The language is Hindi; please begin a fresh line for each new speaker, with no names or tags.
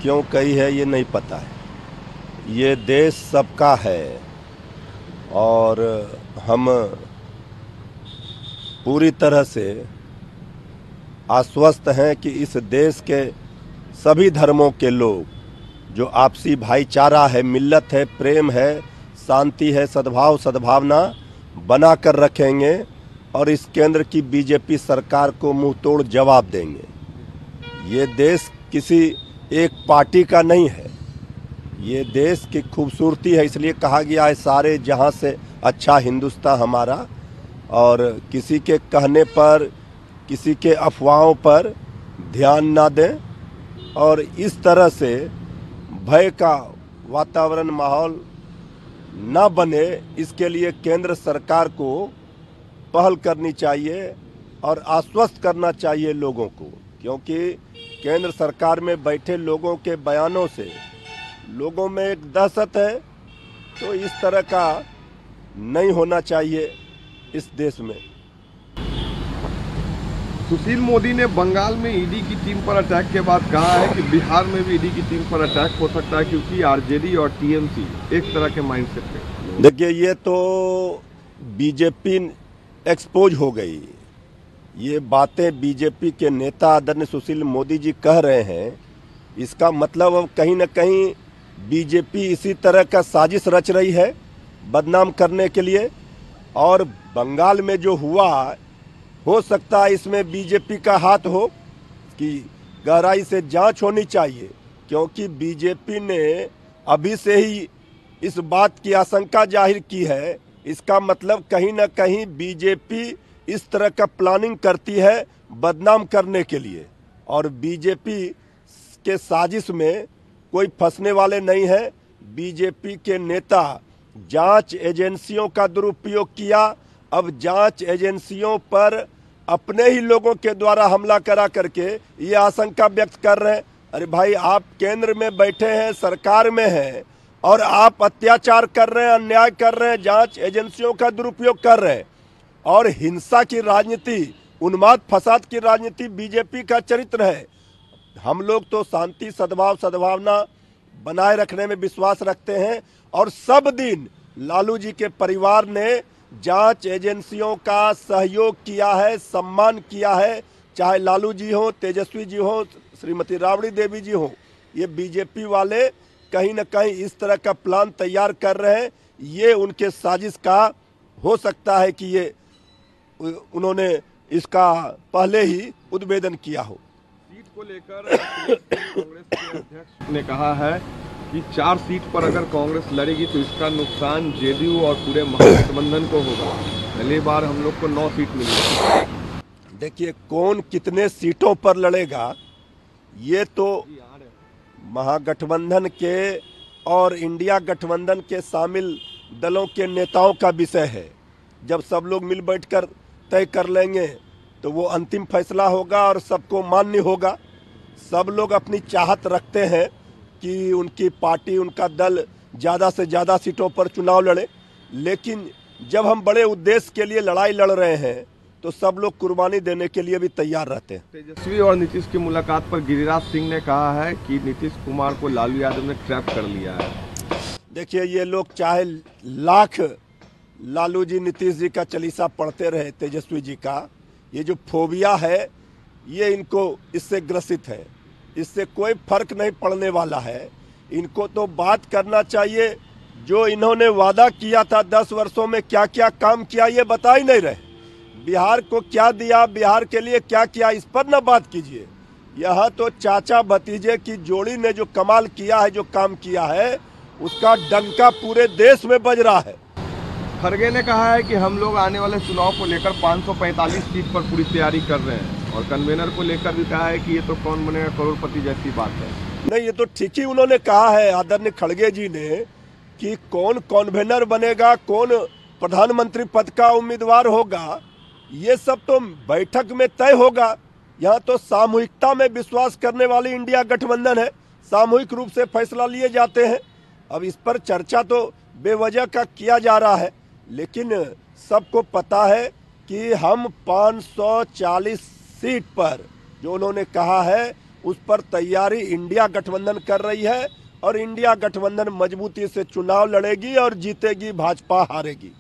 क्यों कही है ये नहीं पता है। ये देश सबका है और हम पूरी तरह से आश्वस्त हैं कि इस देश के सभी धर्मों के लोग जो आपसी भाईचारा है, मिल्लत है, प्रेम है, शांति है, सद्भाव सद्भावना बना कर रखेंगे और इस केंद्र की बीजेपी सरकार को मुंह तोड़ जवाब देंगे। ये देश किसी एक पार्टी का नहीं है, ये देश की खूबसूरती है। इसलिए कहा गया है सारे जहां से अच्छा हिंदुस्तान हमारा। और किसी के कहने पर, किसी के अफवाहों पर ध्यान ना दें और इस तरह से भय का वातावरण माहौल ना बने, इसके लिए केंद्र सरकार को पहल करनी चाहिए और आश्वस्त करना चाहिए लोगों को। क्योंकि केंद्र सरकार में बैठे लोगों के बयानों से लोगों में एक दहशत है, तो इस तरह का नहीं होना चाहिए इस देश में।
सुशील मोदी ने बंगाल में ईडी की टीम पर अटैक के बाद कहा है कि बिहार में भी ईडी की टीम पर अटैक हो सकता है, क्योंकि आरजेडी और टीएमसी एक तरह के माइंडसेट पे।
देखिए, ये तो बीजेपी एक्सपोज हो गई। ये बातें बीजेपी के नेता आदरणीय सुशील मोदी जी कह रहे हैं, इसका मतलब अब कहीं न कहीं बीजेपी इसी तरह का साजिश रच रही है बदनाम करने के लिए। और बंगाल में जो हुआ, हो सकता है इसमें बीजेपी का हाथ हो, कि गहराई से जांच होनी चाहिए। क्योंकि बीजेपी ने अभी से ही इस बात की आशंका जाहिर की है, इसका मतलब कहीं ना कहीं बीजेपी इस तरह का प्लानिंग करती है बदनाम करने के लिए। और बीजेपी के साजिश में कोई फंसने वाले नहीं है। बीजेपी के नेता जांच एजेंसियों का दुरुपयोग किया, अब जांच एजेंसियों पर अपने ही लोगों के द्वारा हमला करा करके ये आशंका व्यक्त कर रहे हैं। अरे भाई, आप केंद्र में बैठे हैं, सरकार में हैं और आप अत्याचार कर रहे हैं, अन्याय कर रहे हैं, जांच एजेंसियों का दुरुपयोग कर रहे हैं। और हिंसा की राजनीति, उन्माद फसाद की राजनीति बीजेपी का चरित्र है। हम लोग तो शांति सद्भाव सद्भावना बनाए रखने में विश्वास रखते हैं और सब दिन लालू जी के परिवार ने जांच एजेंसियों का सहयोग किया है, सम्मान किया है। चाहे लालू जी हो, तेजस्वी जी हो, श्रीमती राबड़ी देवी जी हो, ये बीजेपी वाले कहीं न कहीं इस तरह का प्लान तैयार कर रहे हैं। ये उनके साजिश का हो सकता है कि ये उन्होंने इसका पहले ही उद्भेदन किया हो।
सीट को लेकर कांग्रेस के अध्यक्ष ने कहा है कि 4 सीट पर अगर कांग्रेस लड़ेगी तो इसका नुकसान जेडीयू और पूरे महागठबंधन को होगा। पहली बार हम लोग को 9 सीट मिली।
देखिए, कौन कितने सीटों पर लड़ेगा ये तो महागठबंधन के और इंडिया गठबंधन के शामिल दलों के नेताओं का विषय है। जब सब लोग मिल बैठकर तय कर लेंगे तो वो अंतिम फैसला होगा और सबको मान्य होगा। सब लोग अपनी चाहत रखते हैं कि उनकी पार्टी, उनका दल ज़्यादा से ज़्यादा सीटों पर चुनाव लड़े। लेकिन जब हम बड़े उद्देश्य के लिए लड़ाई लड़ रहे हैं तो सब लोग कुर्बानी देने के लिए भी तैयार रहते हैं।
तेजस्वी और नीतीश की मुलाकात पर गिरिराज सिंह ने कहा है कि नीतीश कुमार को लालू यादव ने ट्रैप कर लिया है।
देखिए, ये लोग चाहे लाख लालू जी नीतीश जी का चालीसा पढ़ते रहे, तेजस्वी जी का, ये जो फोबिया है ये इनको इससे ग्रसित है। इससे कोई फर्क नहीं पड़ने वाला है। इनको तो बात करना चाहिए, जो इन्होंने वादा किया था 10 वर्षों में क्या क्या काम किया ये बता ही नहीं रहे। बिहार को क्या दिया, बिहार के लिए क्या किया, इस पर ना बात कीजिए। यहाँ तो चाचा भतीजे की जोड़ी ने जो कमाल किया है, जो काम किया है, उसका डंका पूरे देश में बज रहा है।
खड़गे ने कहा है कि हम लोग आने वाले चुनाव को लेकर 545 सीट पर पूरी तैयारी कर रहे हैं और कन्वेनर को लेकर भी कहा है कि ये तो कौन बनेगा करोड़पति जैसी बात है।
नहीं, ये तो ठीक ही उन्होंने कहा है आदरणीय खड़गे जी ने कि कौन कन्वेनर बनेगा, कौन प्रधानमंत्री पद का उम्मीदवार होगा, ये सब तो बैठक में तय होगा। यहाँ तो सामूहिकता में विश्वास करने वाली इंडिया गठबंधन है, सामूहिक रूप से फैसला लिए जाते हैं। अब इस पर चर्चा तो बेवजह का किया जा रहा है, लेकिन सबको पता है कि हम 540 सीट पर जो उन्होंने कहा है उस पर तैयारी इंडिया गठबंधन कर रही है और इंडिया गठबंधन मजबूती से चुनाव लड़ेगी और जीतेगी, भाजपा हारेगी।